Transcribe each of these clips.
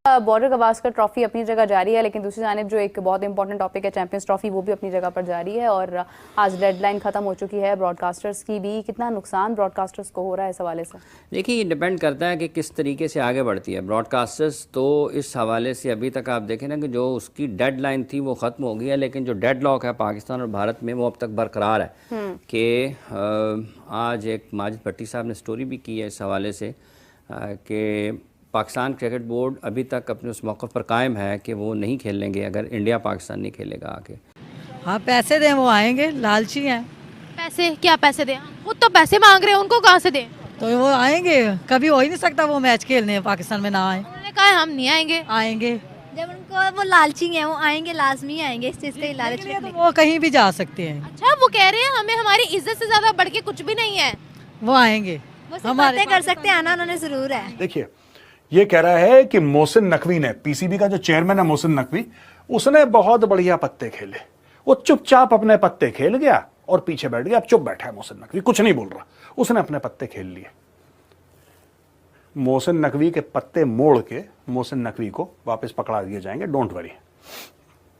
Border Gavaskar trophy अपनी जगह जारी है, लेकिन दूसरी जानिब जो एक बहुत इंपॉर्टेंट टॉपिक है चैंपियंस ट्रॉफी, वो भी अपनी जगह पर जारी है और आज डेडलाइन खत्म हो चुकी है ब्रॉडकास्टर्स की भी। कितना नुकसान ब्रॉडकास्टर्स को हो रहा है इस हवाले से? देखिए, ये डिपेंड करता है कि किस तरीके से आगे बढ़ती है ब्रॉडकास्टर्स। तो इस हवाले से अभी तक आप देखें ना कि जो उसकी डेडलाइन थी वो ख़त्म हो गई है, लेकिन जो डेडलॉक है पाकिस्तान और भारत में वो अब तक बरकरार है। कि आज एक माजिद भट्टी साहब ने स्टोरी भी की है इस हवाले से कि पाकिस्तान क्रिकेट बोर्ड अभी तक अपने उस मौक़िफ़ पर कायम है कि वो नहीं खेलेंगे अगर इंडिया पाकिस्तान नहीं खेलेगा आगे। हाँ, पैसे दें वो आएंगे, लालची हैं। पैसे क्या पैसे दें? खुद तो पैसे मांग रहे हैं, उनको कहाँ से दें? तो वो आएंगे, कभी हो ही नहीं सकता वो मैच खेलने पाकिस्तान में ना आए। उन्होंने कहा हम नहीं आएंगे। आएंगे जब उनको वो लालची हैं, वो आएंगे, लाजमी आएंगे, इस चीज़ का लालच तो वो कहीं भी जा सकते हैं। अच्छा, वो कह रहे हैं हमें हमारी इज्जत से ज्यादा बढ़ के कुछ भी नहीं है। वो आएंगे, वो बातें कर सकते हैं, आना उन्होंने जरूर है। देखिए, ये कह रहा है कि मोहसिन नकवी ने, पीसीबी का जो चेयरमैन है मोहसिन नकवी, उसने बहुत बढ़िया पत्ते खेले। वो चुपचाप अपने पत्ते खेल गया और पीछे बैठ गया। अब चुप बैठा है मोहसिन नकवी, कुछ नहीं बोल रहा। उसने अपने पत्ते खेल लिए। मोहसिन नकवी के पत्ते मोड़ के मोहसिन नकवी को वापस पकड़ा दिए जाएंगे, डोंट वरी।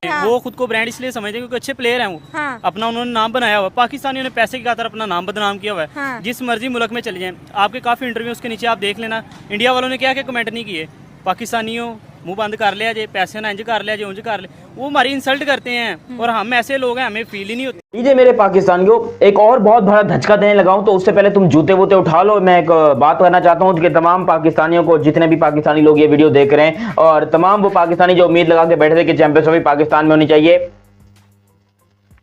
हाँ। वो खुद को ब्रांड इसलिए समझते हैं क्योंकि अच्छे प्लेयर हैं वो। हाँ। अपना उन्होंने नाम बनाया हुआ है। पाकिस्तानियों ने पैसे की खातिर अपना नाम बदनाम किया हुआ है। हाँ। जिस मर्जी मुल्क में चले जाएं, आपके काफ़ी इंटरव्यू उसके नीचे आप देख लेना, इंडिया वालों ने क्या क्या कमेंट नहीं किए। पाकिस्तानियों मुंह बंद कर लिया जे, पैसे ना इंज कर लिया जे, उंज कर लिया। वो हमारी इंसल्ट करते हैं और हम ऐसे लोग हैं, हमें फील ही नहीं होती। लीजिए मेरे पाकिस्तानियों, एक और बहुत बड़ा धचका देने लगा हूं, तो उससे पहले तुम जूते वूते उठा लो। मैं एक बात करना चाहता हूं कि तमाम पाकिस्तानियों को, जितने भी पाकिस्तानी लोग ये वीडियो देख रहे हैं, और तमाम वो पाकिस्तानी जो उम्मीद लगा के बैठे थे कि चैंपियंस ट्रॉफी पाकिस्तान में होनी चाहिए,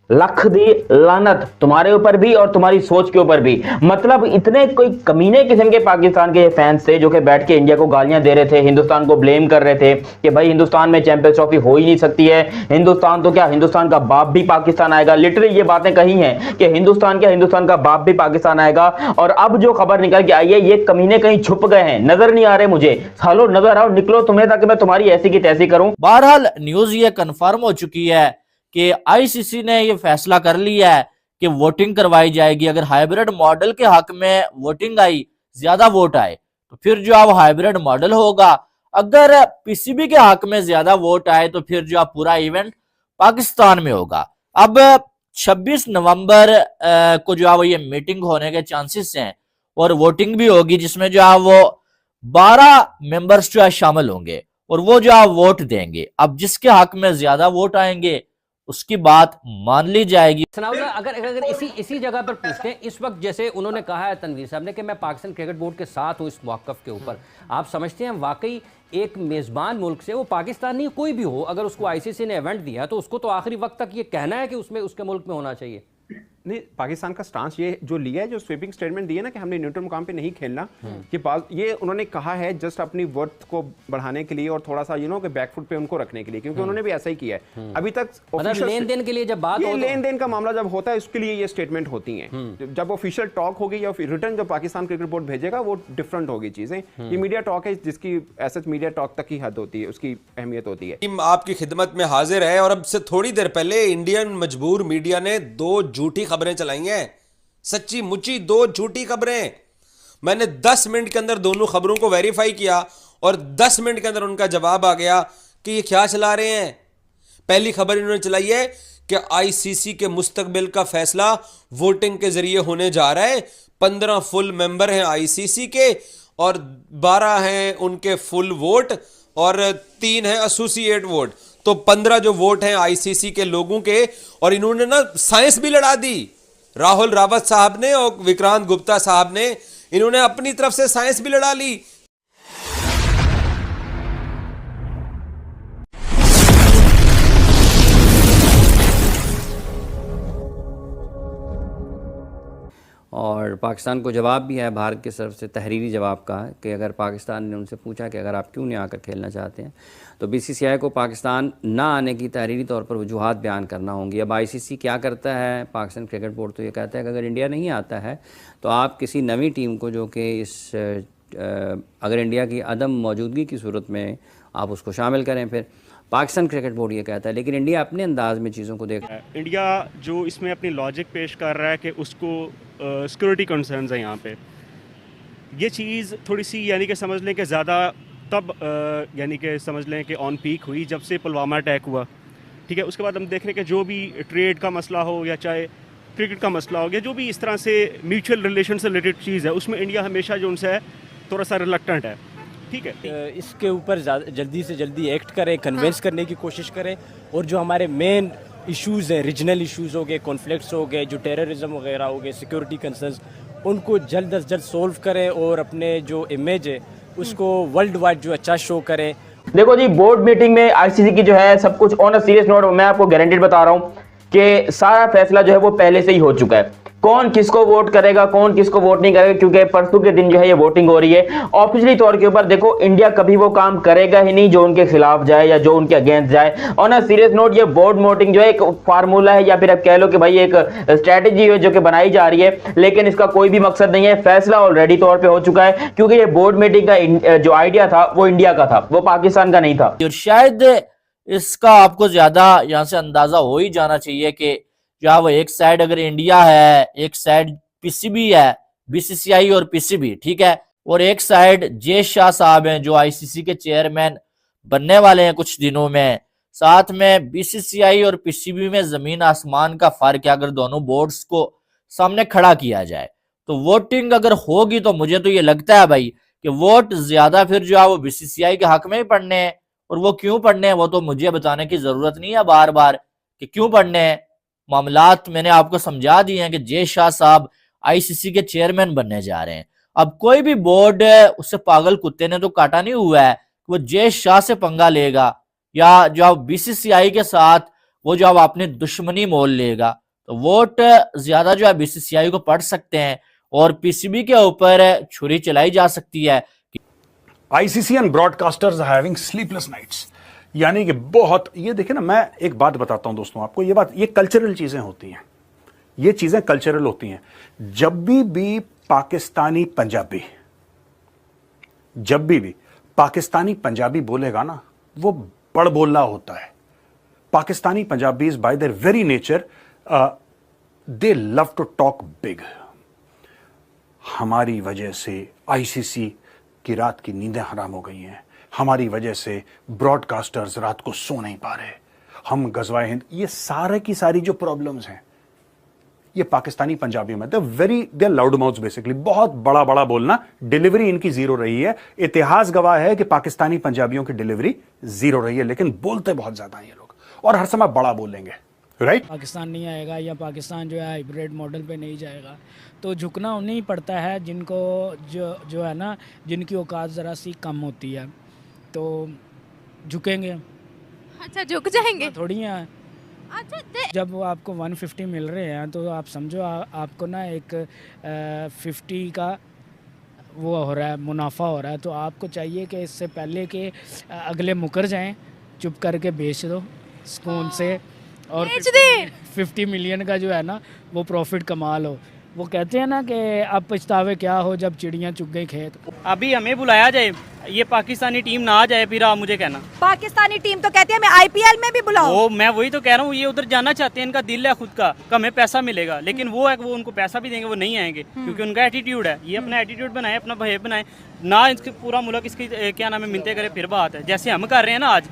लख दी लानत तुम्हारे ऊपर भी और तुम्हारी सोच के ऊपर भी। मतलब इतने कोई कमीने किस्म के पाकिस्तान के फैंस थे जो कि बैठ के इंडिया को गालियां दे रहे थे, हिंदुस्तान को ब्लेम कर रहे थे कि भाई हिंदुस्तान में चैंपियंस ट्रॉफी हो ही नहीं सकती है। हिंदुस्तान तो क्या, हिंदुस्तान का बाप भी पाकिस्तान आएगा। लिटरली ये बातें कही हैं कि हिंदुस्तान क्या, हिंदुस्तान का बाप भी पाकिस्तान आएगा। और अब जो खबर निकल के आई है, ये कमीने कहीं छुप गए हैं, नजर नहीं आ रहे मुझे। सालो नजर आओ, निकलो तुम्हें, ताकि मैं तुम्हारी ऐसी की तैसी करूं। बहरहाल न्यूज ये कंफर्म हो चुकी है कि आईसीसी ने ये फैसला कर लिया है कि वोटिंग करवाई जाएगी। अगर हाइब्रिड मॉडल के हक में वोटिंग आई, ज्यादा वोट आए, तो फिर जो अब हाइब्रिड मॉडल होगा। अगर पीसीबी के हक में ज्यादा वोट आए तो फिर जो पूरा इवेंट पाकिस्तान में होगा। अब 26 नवंबर को जो है ये मीटिंग होने के चांसेस हैं और वोटिंग भी होगी, जिसमें जो है वो 12 मेंबर्स जो है शामिल होंगे और वो जो है वोट देंगे। अब जिसके हक में ज्यादा वोट आएंगे उसकी बात मान ली जाएगी। सनाउल्लाह, अगर इसी जगह पर पूछते हैं, इस वक्त जैसे उन्होंने कहा है तनवीर साहब ने कि मैं पाकिस्तान क्रिकेट बोर्ड के साथ हूँ इस मौक़िफ़ के ऊपर, आप समझते हैं वाकई एक मेज़बान मुल्क से, वो पाकिस्तान नहीं कोई भी हो, अगर उसको आईसीसी ने इवेंट दिया तो उसको तो आखिरी वक्त तक ये कहना है कि उसमें उसके मुल्क में होना चाहिए? नहीं, पाकिस्तान का स्टांस ये जो लिया है, जो स्वीपिंग स्टेटमेंट दिया ना कि हमने न्यूट्रल मुकाम पे नहीं खेलना, ये उन्होंने कहा है जस्ट अपनी वर्थ को बढ़ाने के लिए और थोड़ा सा कि बैकफुट पे उनको रखने के लिए, क्योंकि उन्होंने भी ऐसा ही किया है। अभी तक लेन देन के लिए जब बात हो, लेन देन का मामला जब होता है उसके लिए ये स्टेटमेंट होती है। जब ऑफिशियल टॉक होगी या रिटर्न जब पाकिस्तान क्रिकेट बोर्ड भेजेगा वो डिफरेंट होगी चीजें। ये मीडिया टॉक है जिसकी ऐसा मीडिया टॉक तक ही हद होती है, उसकी अहमियत होती है। आपकी खिदमत में हाजिर है। और अब से थोड़ी देर पहले इंडियन मजबूर मीडिया ने 2 झूठी खबरें चलाई हैं, सच्ची मुच्ची 2 झूठी खबरें। मैंने 10 मिनट के अंदर दोनों खबरों को वेरीफाई किया और 10 मिनट के अंदर उनका जवाब आ गया कि ये क्या चला रहे हैं। पहली खबर इन्होंने चलाई है कि आईसीसी के मुस्तकबिल का फैसला वोटिंग के जरिए होने जा रहा है। 15 फुल मेंबर हैं आईसीसी के और 12 हैं उनके फुल वोट और 3 हैं एसोसिएट वोट। तो 15 जो वोट हैं आईसीसी के लोगों के, और इन्होंने ना साइंस भी लड़ा दी। राहुल रावत साहब ने और विक्रांत गुप्ता साहब ने, इन्होंने अपनी तरफ से साइंस भी लड़ा ली। और पाकिस्तान को जवाब भी है भारत की तरफ से, तहरीरी जवाब का, कि अगर पाकिस्तान ने उनसे पूछा कि अगर आप क्यों नहीं आकर खेलना चाहते हैं, तो बीसीसीआई को पाकिस्तान ना आने की तहरीरी तौर पर वजूहात बयान करना होंगी। अब आईसीसी क्या करता है, पाकिस्तान क्रिकेट बोर्ड तो ये कहता है कि अगर इंडिया नहीं आता है तो आप किसी नवी टीम को, जो कि इस अगर इंडिया की अदम मौजूदगी की सूरत में आप उसको शामिल करें। फिर पाकिस्तान क्रिकेट बोर्ड ये कहता है, लेकिन इंडिया अपने अंदाज में चीज़ों को देख रहा है। इंडिया जो इसमें अपनी लॉजिक पेश कर रहा है कि उसको सिक्योरिटी कंसर्न्स है यहाँ पे, ये चीज़ थोड़ी सी यानी कि समझ लें कि ज़्यादा तब यानी कि समझ लें कि ऑन पीक हुई जब से पुलवामा अटैक हुआ, ठीक है। उसके बाद हम देख रहे हैं कि जो भी ट्रेड का मसला हो या चाहे क्रिकेट का मसला हो गया, जो भी इस तरह से म्यूचुअल रिलेशन से रिलेटेड चीज़ है, उसमें इंडिया हमेशा जो उनसे है थोड़ा सा रिलक्टेंट है, ठीक है। इसके ऊपर जल्दी से जल्दी एक्ट करें, कन्विंस करने की कोशिश करें, और जो हमारे मेन इश्यूज़ हैं, रीजनल इश्यूज़ हो गए, कॉन्फ्लिक्ट्स हो गए, जो टेररिज्म वगैरह हो गए, सिक्योरिटी कंसर्न्स, उनको जल्द अज जल्द सोल्व करें और अपने जो इमेज है उसको वर्ल्ड वाइड जो अच्छा शो करें। देखो जी, बोर्ड मीटिंग में आईसीसी की जो है सब कुछ ऑन अ सीरियस नोट, मैं आपको गारंटेड बता रहा हूं कि सारा फैसला जो है वो पहले से ही हो चुका है। कौन किसको वोट करेगा, कौन किसको वोट नहीं करेगा, क्योंकि परसों के दिन जो है ये वोटिंग हो रही है। ऑफिशियली तौर के ऊपर देखो, इंडिया कभी वो काम करेगा ही नहीं जो उनके खिलाफ जाए या जो उनके अगेंस्ट जाए। ऑन अ सीरियस नोट, ये बोर्ड वोटिंग जो है एक फार्मूला है, या फिर आप कह लो कि भाई एक स्ट्रेटेजी है जो कि बनाई जा रही है, लेकिन इसका कोई भी मकसद नहीं है। फैसला ऑलरेडी तौर पर हो चुका है, क्योंकि ये बोर्ड मीटिंग का जो आइडिया था वो इंडिया का था, वो पाकिस्तान का नहीं था। और शायद इसका आपको ज्यादा यहाँ से अंदाजा हो ही जाना चाहिए कि जहाँ वो एक साइड अगर इंडिया है, एक साइड पीसीबी है, बीसीसीआई और पीसीबी, ठीक है, और एक साइड जय शाह साहब हैं जो आईसीसी के चेयरमैन बनने वाले हैं कुछ दिनों में। साथ में बीसीसीआई और पीसीबी में जमीन आसमान का फर्क है। अगर दोनों बोर्ड्स को सामने खड़ा किया जाए तो वोटिंग अगर होगी तो मुझे तो ये लगता है भाई कि वोट ज्यादा फिर जो है वो बीसीसीआई के हक में ही पड़ने हैं। और वो क्यों पढ़ने हैं वो तो मुझे बताने की जरूरत नहीं है बार बार कि क्यों पढ़ने हैं। मामलात मैंने आपको समझा दिए हैं कि जय शाह साहब आईसीसी के चेयरमैन बनने जा रहे हैं। अब कोई भी बोर्ड उससे पागल कुत्ते ने तो काटा नहीं हुआ है, वो जय शाह से पंगा लेगा या जो आप बीसीसीआई के साथ वो जो आप अपनी दुश्मनी मोल लेगा। तो वोट ज्यादा जो है बीसीसीआई को पढ़ सकते हैं और पीसीबी के ऊपर छुरी चलाई जा सकती है। ICC and broadcasters are having sleepless nights, यानी कि बहुत, ये देखिए ना, मैं एक बात बताता हूं दोस्तों आपको, ये बात, ये कल्चरल चीजें होती हैं, ये चीजें कल्चरल होती हैं। जब भी पाकिस्तानी पंजाबी, जब भी पाकिस्तानी पंजाबी बोलेगा ना, वो बड़ बोला होता है। Pakistani Punjabis by their very nature they love to talk big. हमारी वजह से आईसीसी की रात की नींदें हराम हो गई हैं, हमारी वजह से ब्रॉडकास्टर्स रात को सो नहीं पा रहे, हम गजवाए हिंद, ये सारे की सारी जो प्रॉब्लम्स हैं ये पाकिस्तानी पंजाबी में, दे लाउड माउथ्स बेसिकली, बहुत बड़ा बड़ा बोलना, डिलीवरी इनकी जीरो रही है। इतिहास गवाह है कि पाकिस्तानी पंजाबियों की डिलीवरी जीरो रही है, लेकिन बोलते बहुत ज्यादा हैं ये लोग और हर समय बड़ा बोलेंगे, राइट। पाकिस्तान नहीं आएगा या पाकिस्तान जो है हाइब्रिड मॉडल पे नहीं जाएगा तो झुकना उन्हें पड़ता है जिनको जो है ना, जिनकी औकात ज़रा सी कम होती है तो झुकेंगे। अच्छा, झुक जाएंगे थोड़ी है। अच्छा, जब वो आपको 150 मिल रहे हैं तो आप समझो आपको ना एक 50 का वो हो रहा है, मुनाफा हो रहा है, तो आपको चाहिए कि इससे पहले कि अगले मुकर जाएं, चुप करके बेच दो सुकून से और 50 मिलियन का जो है ना वो प्रॉफिट कमा लो। वो कहते हैं ना कि अब पछतावे क्या हो जब चिड़ियाँ चुग गई खेत। अभी हमें बुलाया जाए, ये पाकिस्तानी टीम ना आ जाए फिर आप मुझे कहना। पाकिस्तानी टीम तो कहती है मैं आईपीएल में भी बुलाऊं। वो मैं वही तो कह रहा हूँ, ये उधर जाना चाहते हैं, इनका दिल है खुद का, हमें पैसा मिलेगा, लेकिन वो है वो उनको पैसा भी देंगे वो नहीं आएंगे क्योंकि उनका एटीट्यूड है। ये अपना एटीट्यूड बनाए, अपना बिहेव बनाए ना, इसके पूरा मुल्क इसकी क्या नाम है मिनते करे फिर बात है, जैसे हम कर रहे हैं ना आज।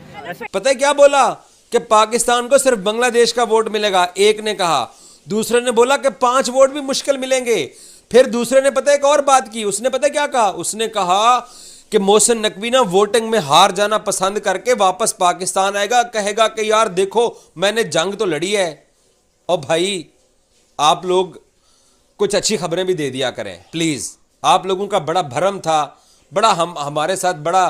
पता है क्या बोला कि पाकिस्तान को सिर्फ बांग्लादेश का वोट मिलेगा, एक ने कहा। दूसरे ने बोला कि 5 वोट भी मुश्किल मिलेंगे। फिर दूसरे ने पता है एक और बात की, उसने पता है क्या कहा, उसने कहा कि मोहसिन नकवी ना वोटिंग में हार जाना पसंद करके वापस पाकिस्तान आएगा, कहेगा कि यार देखो मैंने जंग तो लड़ी है। और भाई आप लोग कुछ अच्छी खबरें भी दे दिया करें प्लीज। आप लोगों का बड़ा भरम था, बड़ा हमारे साथ बड़ा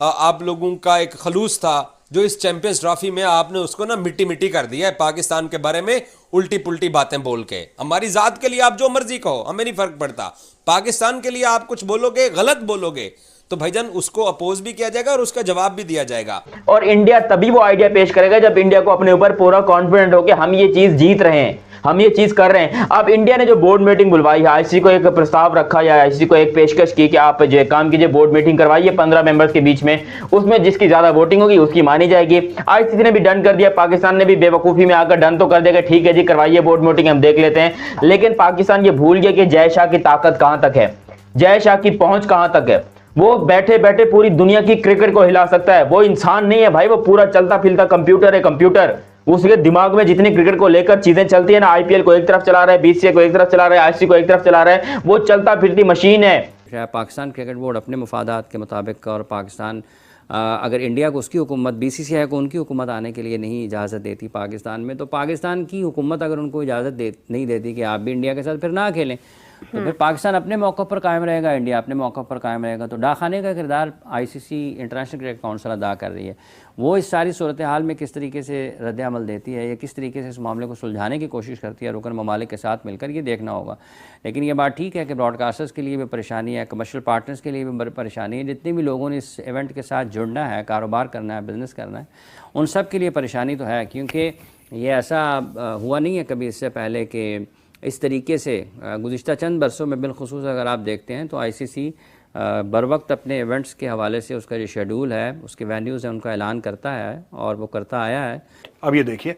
आप लोगों का एक खलूस था जो इस चैंपियंस ट्रॉफी में आपने उसको ना मिट्टी मिट्टी कर दिया है पाकिस्तान के बारे में उल्टी पुल्टी बातें बोल के। हमारी जात के लिए आप जो मर्जी कहो, हमें नहीं फर्क पड़ता। पाकिस्तान के लिए आप कुछ बोलोगे, गलत बोलोगे तो भाईजान उसको अपोज भी किया जाएगा और उसका जवाब भी दिया जाएगा। और इंडिया तभी वो आइडिया पेश करेगा जब इंडिया को अपने ऊपर पूरा कॉन्फिडेंट हो कि हम ये चीज जीत रहे हैं, हम ये चीज कर रहे हैं। अब इंडिया ने जो बोर्ड मीटिंग बुलवाई है, आईसीसी को एक प्रस्ताव रखा या आईसीसी को एक पेशकश की कि आप जो काम कीजिए, बोर्ड मीटिंग करवाइए 15 मेंबर्स के बीच में, उसमें जिसकी ज्यादा वोटिंग होगी उसकी मानी जाएगी। आईसीसी ने भी डन कर दिया, पाकिस्तान ने भी बेवकूफी में आकर डन तो कर देगा, ठीक है जी करवाइए बोर्ड मीटिंग, हम देख लेते हैं। लेकिन पाकिस्तान ये भूल गया कि जय शाह की ताकत कहां तक है, जय शाह की पहुंच कहां तक है। वो बैठे बैठे पूरी दुनिया की क्रिकेट को हिला सकता है। वो इंसान नहीं है भाई, वो पूरा चलता फिरता कंप्यूटर है, कंप्यूटर। उसके दिमाग में जितनी क्रिकेट को लेकर चीजें चलती है ना, आईपीएल को एक तरफ चला रहा है, बीसीसीआई को एक तरफ चला रहा है, आईसीसी को एक तरफ चला रहा है, वो चलता फिरती मशीन है। शायद पाकिस्तान क्रिकेट बोर्ड अपने मुफादात के मुताबिक और पाकिस्तान अगर इंडिया को उसकी हुकूमत, बीसीसीआई को उनकी हुकूमत आने के लिए नहीं इजाज़त देती पाकिस्तान में, तो पाकिस्तान की हुकूमत अगर उनको इजाज़त नहीं देती कि आप भी इंडिया के साथ फिर ना खेलें, तो फिर पाकिस्तान अपने मौक़े पर कायम रहेगा, इंडिया अपने मौक़े पर कायम रहेगा। तो डाखाने का किरदार आईसीसी इंटरनेशनल क्रिकेट काउंसिल अदा कर रही है। वो इस सारी सूरत हाल में किस तरीके से रद्द अमल देती है या किस तरीके से इस मामले को सुलझाने की कोशिश करती है रुकन ममालिक के साथ मिलकर, ये देखना होगा। लेकिन ये बात ठीक है कि ब्रॉडकास्टर्स के लिए भी परेशानी है, कमर्शियल पार्टनर्स के लिए भी बड़ी परेशानी है। जितने भी लोगों ने इस इवेंट के साथ जुड़ना है, कारोबार करना है, बिज़नेस करना है, उन सब के लिए परेशानी तो है, क्योंकि ये ऐसा हुआ नहीं है कभी इससे पहले कि इस तरीके से गुज़िश्ता चंद बरसों में बिलखुसूस अगर आप देखते हैं तो आईसीसी बर वक्त अपने इवेंट्स के हवाले से उसका जो शेड्यूल है, उसके वेन्यूज़ हैं, उनका ऐलान करता है और वो करता आया है। अब ये देखिए,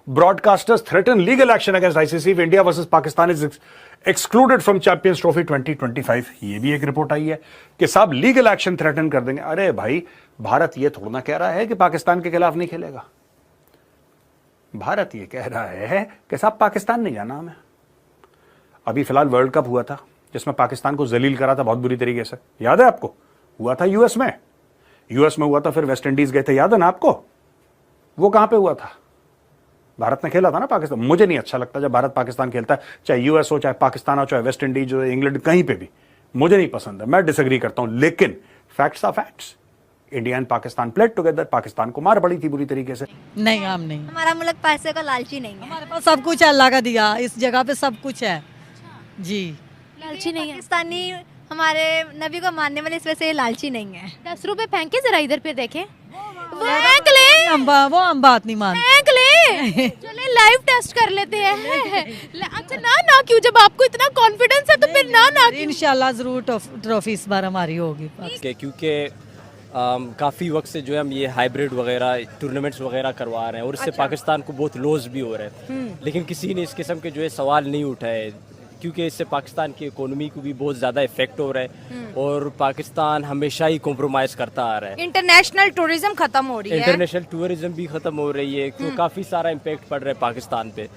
broadcasters threaten legal action against ICC if India versus Pakistan is excluded from champions trophy 2025। ये भी एक रिपोर्ट आई है कि साहब लीगल एक्शन थ्रेटन कर देंगे। अरे भाई, भारत ये थोड़ा ना कह रहा है कि पाकिस्तान के खिलाफ नहीं खेलेगा। भारत ये कह रहा है कि साहब पाकिस्तान नहीं जाना हमें। अभी फिलहाल वर्ल्ड कप हुआ था जिसमें पाकिस्तान को जलील करा था बहुत बुरी तरीके से, याद है आपको? हुआ था यूएस में हुआ था, फिर वेस्ट इंडीज गए थे, याद है ना आपको? वो कहां पे हुआ था? भारत ने खेला था ना पाकिस्तान। मुझे नहीं अच्छा लगता जब भारत पाकिस्तान खेलता है, चाहे यूएस हो, चाहे पाकिस्तान हो, चाहे वेस्ट इंडीज हो, इंग्लैंड, कहीं पे भी मुझे नहीं पसंद है, मैं डिसएग्री करता हूं। लेकिन facts are facts. India and Pakistan played together. Pakistan को मार पड़ी थी बुरी तरीके से। नहीं, हम नहीं, हमारा मुल्क पैसे का लालची नहीं है। हमारे पास सब कुछ है, अल्लाह का दिया, इस जगह पे सब कुछ है जी। लालची नहीं है। पाकिस्तानी हमारे नबी को मानने वाले इस वजह से ये लालची नहीं है। 10 रुपए फेंके जरा इधर पे देखें, फेंक ले, वो हम बात नहीं मानते। फेंक ले, चले लाइव टेस्ट कर लेते हैं। अच्छा ना क्यों, जब आपको इतना कॉन्फिडेंस है तो फिर ना इंशाल्लाह जरूर ट्रॉफी इस बार हमारी होगी। क्योंकि काफ़ी वक्त से जो है हम ये हाइब्रिड वगैरह टूर्नामेंट्स वगैरह करवा रहे हैं और इससे पाकिस्तान को बहुत लॉस भी हो रहे हैं, लेकिन किसी ने इस किस्म के जो है सवाल नहीं उठाए, क्योंकि इससे पाकिस्तान की इकोनॉमी को भी बहुत ज़्यादा इफेक्ट हो रहा है और पाकिस्तान हमेशा ही कॉम्प्रोमाइज़ करता आ रहा है। इंटरनेशनल टूरिज्म खत्म हो रही है, इंटरनेशनल टूरिज्म भी खत्म हो रही है, तो काफ़ी सारा इम्पेक्ट पड़ रहा है पाकिस्तान पे।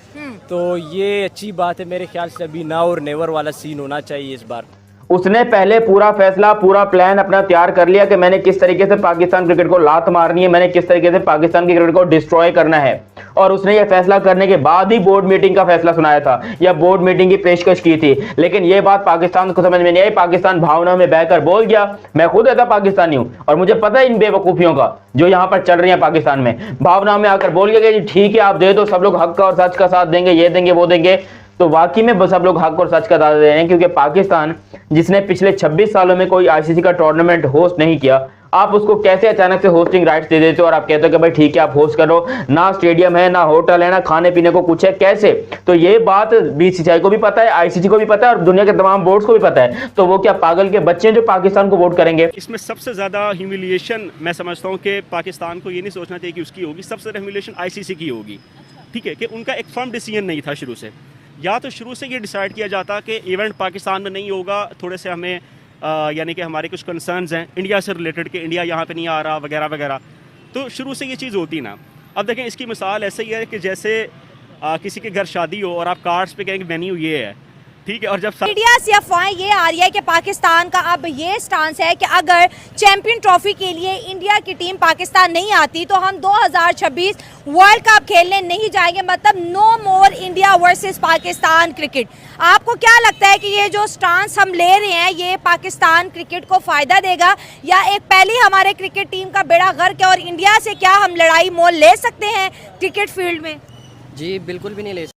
तो ये अच्छी बात है, मेरे ख्याल से अभी नाउ और नेवर वाला सीन होना चाहिए इस बार। उसने पहले पूरा फैसला, पूरा प्लान अपना तैयार कर लिया कि मैंने किस तरीके से पाकिस्तान क्रिकेट को लात मारनी है, मैंने किस तरीके से पाकिस्तान की क्रिकेट को डिस्ट्रॉय करना है। और उसने ये फैसला करने के बाद ही बोर्ड मीटिंग का फैसला सुनाया था या बोर्ड मीटिंग की पेशकश की थी। लेकिन ये बात पाकिस्तान को समझ में नहीं आई। पाकिस्तान भावना में बहकर बोल गया। मैं खुद ऐसा पाकिस्तानी हूं और मुझे पता है इन बेवकूफियों का जो यहाँ पर चल रही है पाकिस्तान में। भावना में आकर बोल गया कि ठीक है, आप दे दो, सब लोग हक का और सच का साथ देंगे, ये देंगे वो देंगे। तो वाकई में सब लोग हक और सच का दावा दे रहे हैं, क्योंकि पाकिस्तान जिसने पिछले 26 सालों में कोई आईसीसी का टूर्नामेंट होस्ट नहीं किया, आप उसको कैसे अचानक से होस्टिंग राइट्स दे देते हो और आप कहते हो कि भाई ठीक है आप होस्ट करो, ना स्टेडियम है, ना होटल है, ना खाने पीने को कुछ है, कैसे? तो ये बात बीसीसीआई को भी पता है, आईसीसी को भी पता है और दुनिया के तमाम बोर्ड्स को भी पता है। तो वो क्या पागल के बच्चे हैं जो पाकिस्तान को वोट करेंगे? इसमें सबसे ज़्यादा ह्यूमिलिएशन मैं समझता हूँ कि पाकिस्तान को ये नहीं सोचना चाहिए कि उसकी होगी, सबसे ज़्यादा ह्यूमिलिएशन आईसीसी की होगी। ठीक है, कि उनका एक फर्म डिसीजन नहीं था शुरू से, या तो शुरू से ये डिसाइड किया जाता कि इवेंट पाकिस्तान में नहीं होगा, थोड़े से हमें यानी कि हमारे कुछ कंसर्न्स हैं इंडिया से रिलेटेड कि इंडिया यहाँ पे नहीं आ रहा वगैरह वगैरह, तो शुरू से ये चीज़ होती ना। अब देखें, इसकी मिसाल ऐसे ही है कि जैसे किसी के घर शादी हो और आप कार्ड्स पे कहेंगे मेन्यू ये है, ठीक है, और जब मीडिया से अफवाहें ये आ रही है कि पाकिस्तान का अब ये स्टांस है कि अगर चैंपियन ट्रॉफी के लिए इंडिया की टीम पाकिस्तान नहीं आती तो हम 2026 वर्ल्ड कप खेलने नहीं जाएंगे, मतलब no more India versus Pakistan cricket. आपको क्या लगता है कि ये जो स्टांस हम ले रहे हैं ये पाकिस्तान क्रिकेट को फायदा देगा, या एक पहले हमारे क्रिकेट टीम का बेड़ा गर्क है और इंडिया से क्या हम लड़ाई मोल ले सकते हैं क्रिकेट फील्ड में? जी बिल्कुल भी नहीं ले